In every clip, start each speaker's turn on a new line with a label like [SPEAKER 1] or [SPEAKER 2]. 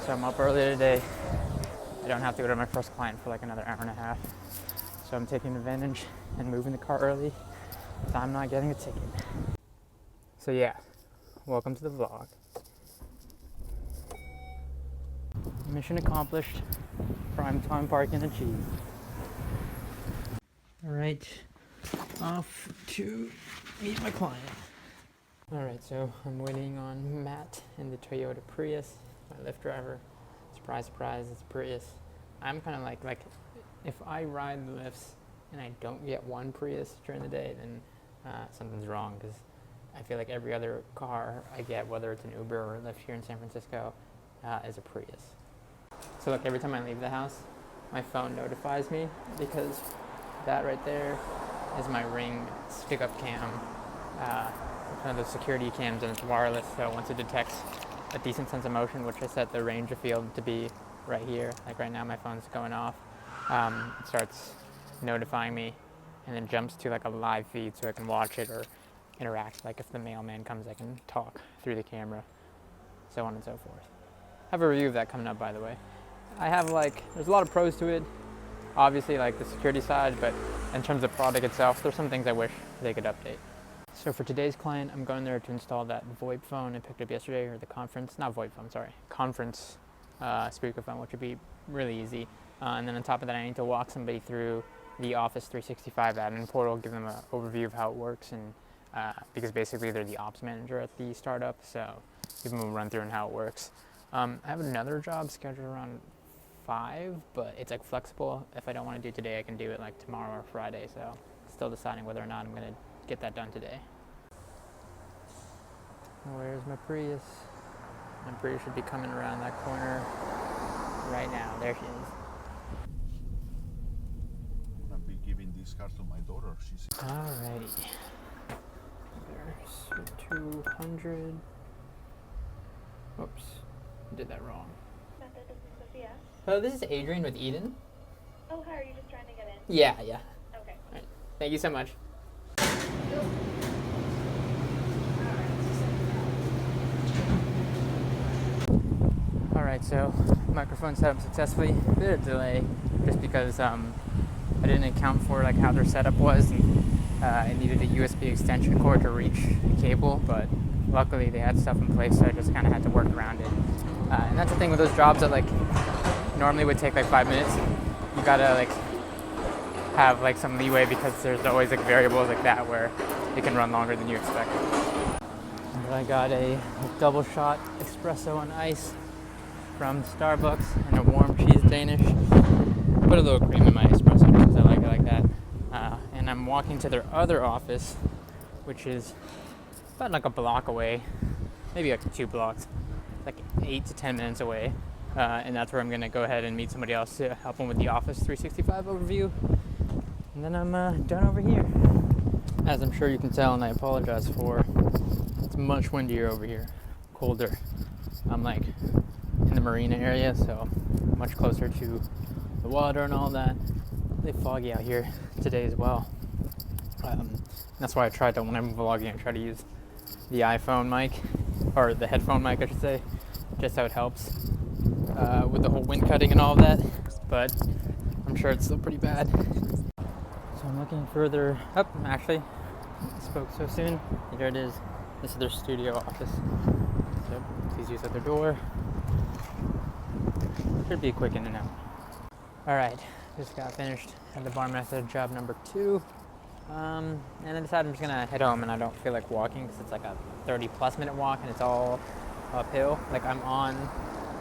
[SPEAKER 1] So I'm up early today. I don't have to go to my first client for like another hour and a half. So I'm taking advantage and moving the car early so I'm not getting a ticket. So yeah, welcome to the vlog. Mission accomplished. Prime time parking achieved. Alright, off to meet my client. Alright, so I'm waiting on Matt in the Toyota Prius, my Lyft driver. Surprise, surprise, it's a Prius. I'm kind of like if I ride the Lyfts and I don't get one Prius during the day, then something's wrong, because I feel like every other car I get, whether it's an Uber or a Lyft here in San Francisco, is a Prius. So like every time I leave the house, my phone notifies me, because that right there is my Ring pickup cam, one of those security cams, and it's wireless, so once it detects a decent sense of motion, which I set the range of field to be right here, like right now my phone's going off, it starts notifying me and then jumps to like a live feed so I can watch it or interact. Like if the mailman comes, I can talk through the camera, so on and so forth. I have a review of that coming up, by the way. I have there's a lot of pros to it, obviously, like the security side, but in terms of product itself, there's some things I wish they could update. So for today's client, I'm going there to install that VoIP phone I picked up yesterday, or the conference speakerphone, which would be really easy. And then on top of that, I need to walk somebody through the Office 365 admin portal, give them an overview of how it works, and because basically they're the ops manager at the startup, so give them a run through on how it works. I have another job scheduled around 5, but it's like flexible. If I don't want to do it today, I can do it like tomorrow or Friday, so still deciding whether or not I'm going to get that done today. Where's my Prius? My Prius should be coming around that corner right now. There she is.
[SPEAKER 2] I'm gonna be giving this car to my daughter. She's
[SPEAKER 1] Alrighty. There's 200. Oops, did that wrong.
[SPEAKER 3] This is Sophia.
[SPEAKER 1] Oh, this is Adrian with Eden.
[SPEAKER 3] Oh, hi, are you just trying to get in?
[SPEAKER 1] Yeah.
[SPEAKER 3] Okay.
[SPEAKER 1] Alright. Thank you so much. Alright, so microphone set up successfully. A bit of delay just because I didn't account for like how their setup was, and it needed a USB extension cord to reach the cable, but luckily they had stuff in place, so I just kind of had to work around it. And that's the thing with those jobs that like normally would take like 5 minutes. You gotta like have like some leeway, because there's always like variables like that where it can run longer than you expect. And I got a double shot espresso on ice from Starbucks and a warm cheese Danish. Put a little cream in my espresso because I like it like that. And I'm walking to their other office, which is about like a block away, maybe like 2 blocks, like 8 to 10 minutes away. And that's where I'm gonna go ahead and meet somebody else to help them with the Office 365 overview. And then I'm done over here. As I'm sure you can tell, and I apologize for, it's much windier over here, colder. I'm like in the marina area, so much closer to the water and all that. Really foggy out here today as well. That's why I tried to, when I'm vlogging, I try to use the iPhone mic, or the headphone mic I should say, just so it helps with the whole wind cutting and all of that, but I'm sure it's still pretty bad. So I'm looking further up, actually, I spoke so soon. Here it is. This is their studio office. So please use at their door. Should be a quick in and out. Alright, just got finished at the bar method job number 2. And I decided I'm just gonna head home, and I don't feel like walking because it's like a 30+ minute walk and it's all uphill. Like I'm on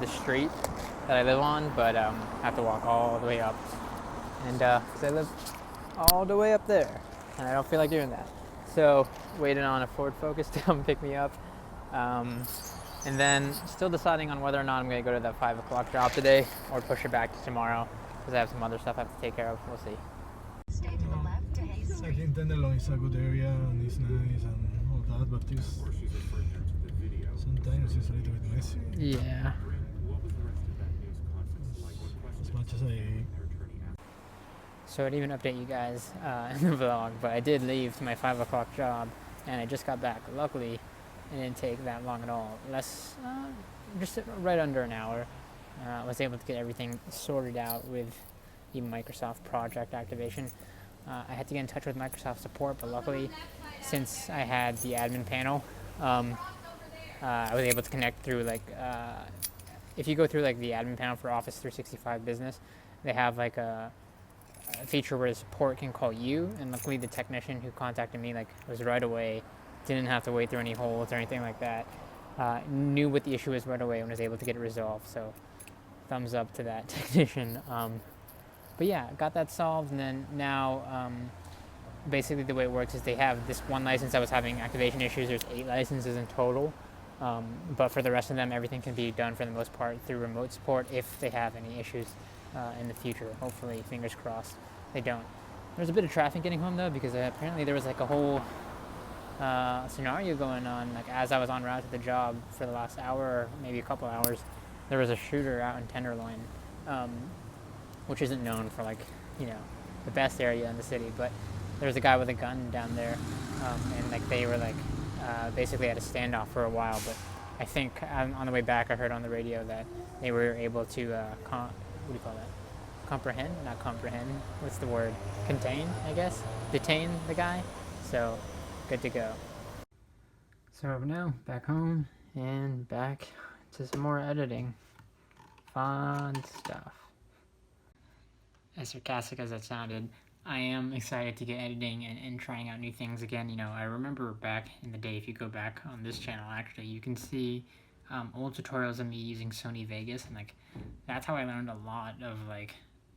[SPEAKER 1] the street that I live on, but I have to walk all the way up. And because I live all the way up there, and I don't feel like doing that. So waiting on a Ford Focus to come pick me up. And then still deciding on whether or not I'm going to go to that 5 o'clock job today or push it back to tomorrow, because I have some other stuff I have to take care of. We'll see.
[SPEAKER 4] Stay to the left to Hazel.
[SPEAKER 2] I think Tenderloin is a good area and it's nice and all that, but it's, sometimes it's a little bit messy.
[SPEAKER 1] Yeah.
[SPEAKER 2] As much as I...
[SPEAKER 1] So I didn't even update you guys in the vlog, but I did leave my 5 o'clock job, and I just got back. Luckily, it didn't take that long at all. Just right under an hour. was able to get everything sorted out with the Microsoft project activation. I had to get in touch with Microsoft support, but luckily, since I had the admin panel, I was able to connect through if you go through like the admin panel for Office 365 Business, they have like a feature where the support can call you, and luckily the technician who contacted me was right away, didn't have to wait through any holds or anything like that. Knew what the issue was right away and was able to get it resolved. So thumbs up to that technician. But yeah, got that solved, and then now basically the way it works is they have this one license that was having activation issues. There's 8 licenses in total. But for the rest of them, everything can be done for the most part through remote support if they have any issues in the future. Hopefully, fingers crossed, they don't. There's a bit of traffic getting home though, because apparently there was like a whole scenario going on. Like as I was en route to the job for the last hour, or maybe a couple hours, there was a shooter out in Tenderloin, which isn't known for the best area in the city, but there was a guy with a gun down there, and they were basically had a standoff for a while. But I think on the way back, I heard on the radio that they were able to what do you call that? Comprehend? Not comprehend. What's the word? Contain, I guess. Detain the guy. So good to go. So now back home and back to some more editing. Fun stuff. As sarcastic as that sounded, I am excited to get editing and trying out new things again. I remember back in the day, if you go back on this channel, actually, you can see old tutorials of me using Sony Vegas, and that's how I learned a lot of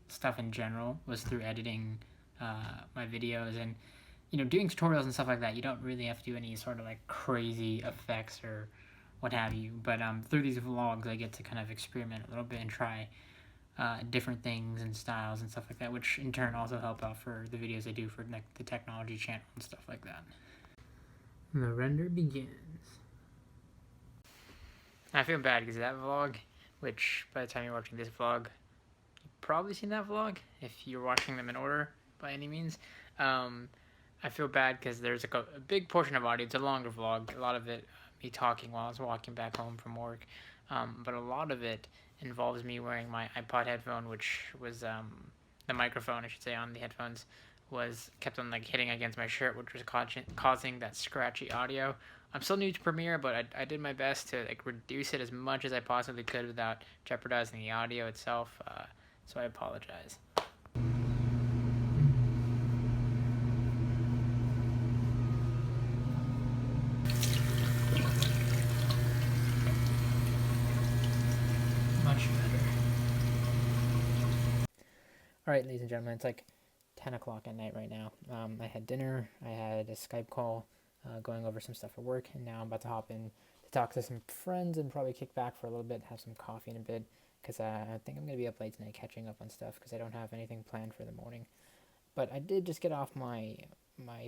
[SPEAKER 1] stuff in general, was through editing my videos. And doing tutorials and stuff like that, you don't really have to do any sort of crazy effects or what have you, but through these vlogs I get to kind of experiment a little bit and try different things and styles and stuff like that, which in turn also help out for the videos I do for the technology channel and stuff like that. The render begins. I feel bad because that vlog, which by the time you're watching this vlog, you've probably seen that vlog if you're watching them in order by any means. I feel bad because there's a big portion of audio. It's a longer vlog, a lot of it me talking while I was walking back home from work, but a lot of it involves me wearing my iPod headphone, which was the microphone, I should say, on the headphones was kept on hitting against my shirt, which was causing that scratchy audio. I'm still new to Premiere, but I did my best to reduce it as much as I possibly could without jeopardizing the audio itself, so I apologize. Much better. Alright, ladies and gentlemen, it's 10 o'clock at night right now. I had dinner, I had a Skype call going over some stuff for work, and now I'm about to hop in to talk to some friends and probably kick back for a little bit, have some coffee in a bit, because I think I'm going to be up late tonight catching up on stuff because I don't have anything planned for the morning. But I did just get off my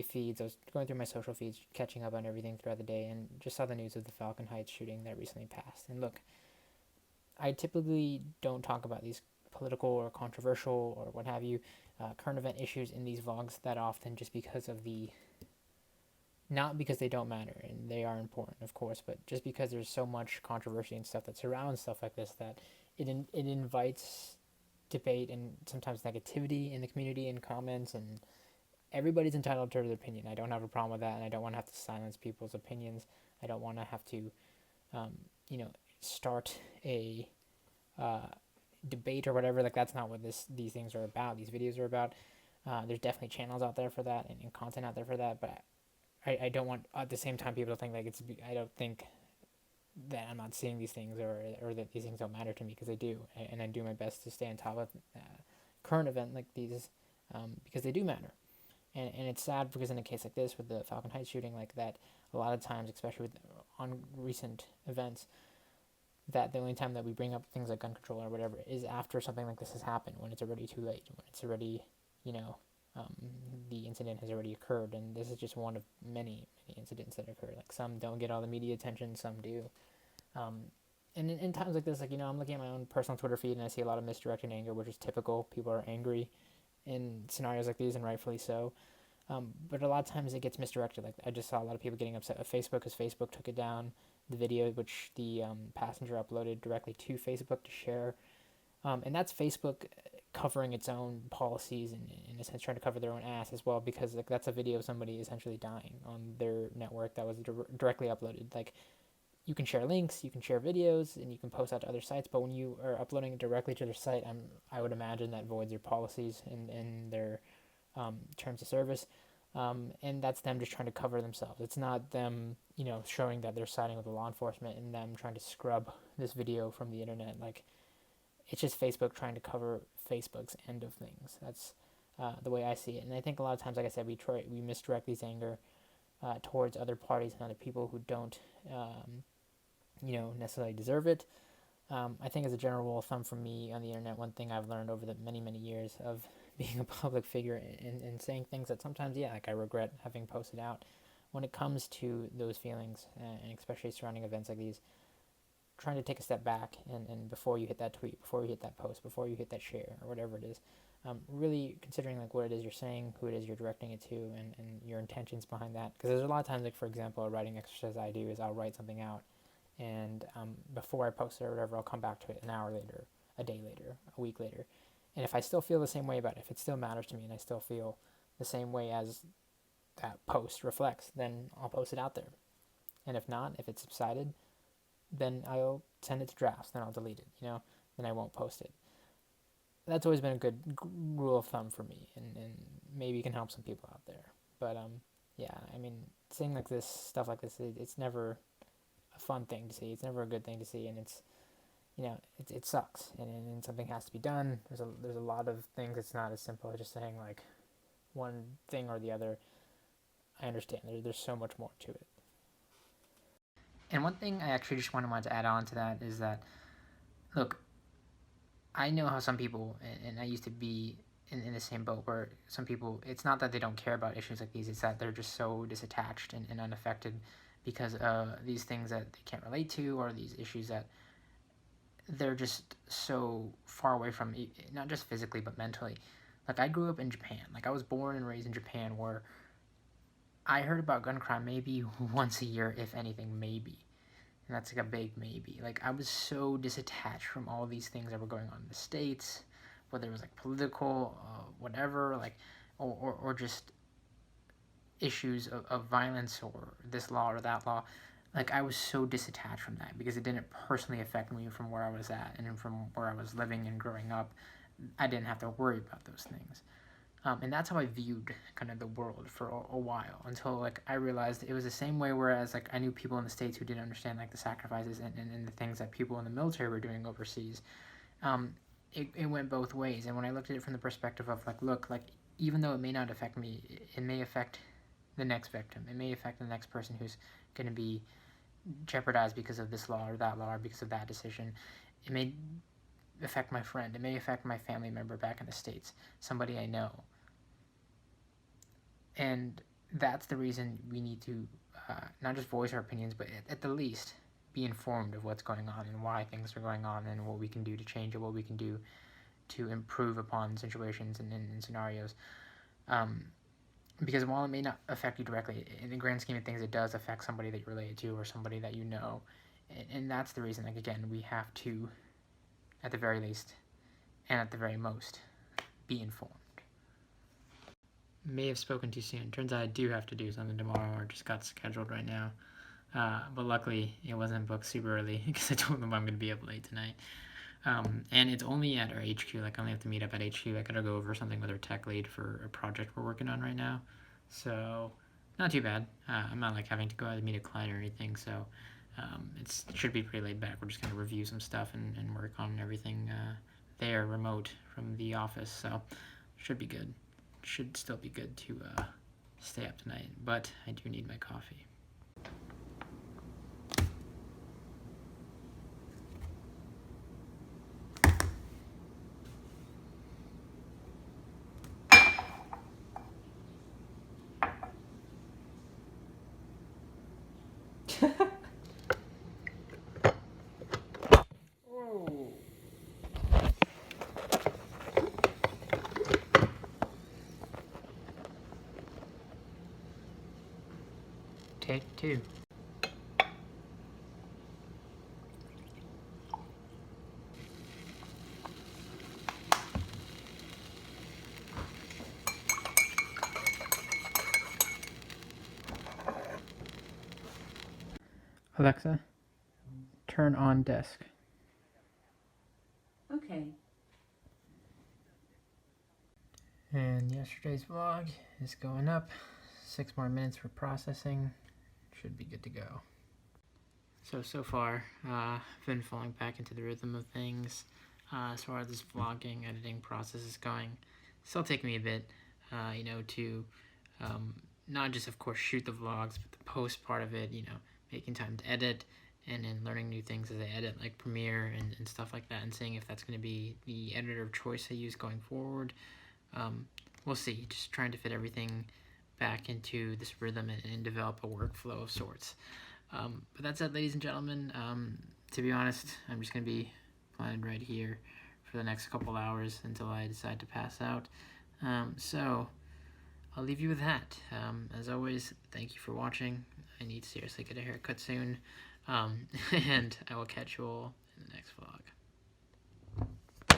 [SPEAKER 1] feeds. I was going through my social feeds, catching up on everything throughout the day, and just saw the news of the Falcon Heights shooting that recently passed. And look, I typically don't talk about these political or controversial or what have you, current event issues in these vlogs that often, just because of not because they don't matter, and they are important, of course, but just because there's so much controversy and stuff that surrounds stuff like this that it invites debate and sometimes negativity in the community and comments, and everybody's entitled to their opinion. I don't have a problem with that, and I don't want to have to silence people's opinions. I don't want to have to, start a debate or whatever. That's not what these things are about. These videos are about. There's definitely channels out there for that and content out there for that, but I don't want at the same time people to think I don't think that I'm not seeing these things or that these things don't matter to me, because I do, and I do my best to stay on top of current event like these because they do matter. And it's sad because in a case like this with the Falcon Heights shooting, that a lot of times, especially on recent events, that the only time that we bring up things like gun control or whatever is after something like this has happened, when it's already too late, when it's already, the incident has already occurred. And this is just one of many, many incidents that occur. Some don't get all the media attention, some do. And in times like this, I'm looking at my own personal Twitter feed and I see a lot of misdirected anger, which is typical. People are angry in scenarios like these, and rightfully so. But a lot of times it gets misdirected. I just saw a lot of people getting upset with Facebook because Facebook took it down. the video which the passenger uploaded directly to Facebook to share. And that's Facebook covering its own policies and in a sense trying to cover their own ass as well, because like that's a video of somebody essentially dying on their network that was directly uploaded. Like, you can share links, you can share videos, and you can post out to other sites, but when you are uploading it directly to their site, I would imagine that voids your policies and their terms of service. And that's them just trying to cover themselves. It's not them, showing that they're siding with the law enforcement and them trying to scrub this video from the internet. Like, it's just Facebook trying to cover Facebook's end of things. That's the way I see it. And I think a lot of times, like I said, we misdirect these anger towards other parties and other people who don't, necessarily deserve it. I think as a general rule of thumb for me on the internet, one thing I've learned over the many, many years of being a public figure and saying things that sometimes, I regret having posted out, when it comes to those feelings, and especially surrounding events like these, trying to take a step back and before you hit that tweet, before you hit that post, before you hit that share or whatever it is, really considering like what it is you're saying, who it is you're directing it to, and your intentions behind that. Because there's a lot of times, like for example, a writing exercise I do is I'll write something out, and before I post it or whatever, I'll come back to it an hour later, a day later, a week later, and if I still feel the same way about it, if it still matters to me and I still feel the same way as that post reflects, then I'll post it out there. And if not, if it's subsided, then I'll send it to drafts, then I'll delete it, then I won't post it. That's always been a good rule of thumb for me, and maybe it can help some people out there. But saying like this, stuff like this, it's never a fun thing to see. It's never a good thing to see, and it's, it sucks, and something has to be done. There's a lot of things. It's not as simple as just saying like one thing or the other. I understand there's so much more to it. And one thing I actually just wanted to add on to that is that, look, I know how some people, and I used to be in the same boat, where some people, it's not that they don't care about issues like these, it's that they're just so disattached and unaffected because these things that they can't relate to, or these issues that they're just so far away from, not just physically but mentally. Like, I grew up in Japan. Like, I was born and raised in Japan, where I heard about gun crime maybe once a year, if anything, maybe. And that's like a big maybe. Like, I was so disattached from all these things that were going on in the States, whether it was like political, whatever, like, or just issues of violence, or this law or that law. Like, I was so disattached from that because it didn't personally affect me from where I was at and from where I was living and growing up. I didn't have to worry about those things. And that's how I viewed kind of the world for a while, until like I realized it was the same way, whereas like I knew people in the States who didn't understand like the sacrifices and the things that people in the military were doing overseas. It went both ways. And when I looked at it from the perspective of like, look, like, even though it may not affect me, it may affect the next victim. It may affect the next person who's going to be jeopardized because of this law or that law, or because of that decision. It may affect my friend. It may affect my family member back in the States, somebody I know. And that's the reason we need to not just voice our opinions, but at the least be informed of what's going on and why things are going on, and what we can do to change it, what we can do to improve upon situations and scenarios. Because while it may not affect you directly, in the grand scheme of things, it does affect somebody that you're related to or somebody that you know. And that's the reason, like, again, we have to, at the very least, and at the very most, be informed. May have spoken too soon. Turns out I do have to do something tomorrow, or just got scheduled right now. But luckily, it wasn't booked super early because I told them I'm going to be up late tonight. And it's only at our HQ. Like, I only have to meet up at HQ. I gotta go over something with our tech lead for a project we're working on right now. So, not too bad. I'm not like having to go out and meet a client or anything. So, it should be pretty laid back. We're just gonna review some stuff and work on everything there, remote from the office. So, should be good. Should still be good to stay up tonight. But I do need my coffee. Take two. Alexa, turn on desk.
[SPEAKER 5] Okay.
[SPEAKER 1] And yesterday's vlog is going up. 6 more minutes for processing. Should be good to go. So far, I've been falling back into the rhythm of things. As far as this vlogging, editing process is going, still taking me a bit, to not just, of course, shoot the vlogs, but the post part of it, making time to edit, and then learning new things as I edit, like Premiere and stuff like that, and seeing if that's going to be the editor of choice I use going forward. We'll see, just trying to fit everything back into this rhythm and develop a workflow of sorts. But that's it, ladies and gentlemen. To be honest, I'm just going to be planted right here for the next couple hours until I decide to pass out. So I'll leave you with that. As always, thank you for watching. I need to seriously get a haircut soon. And I will catch you all in the next vlog.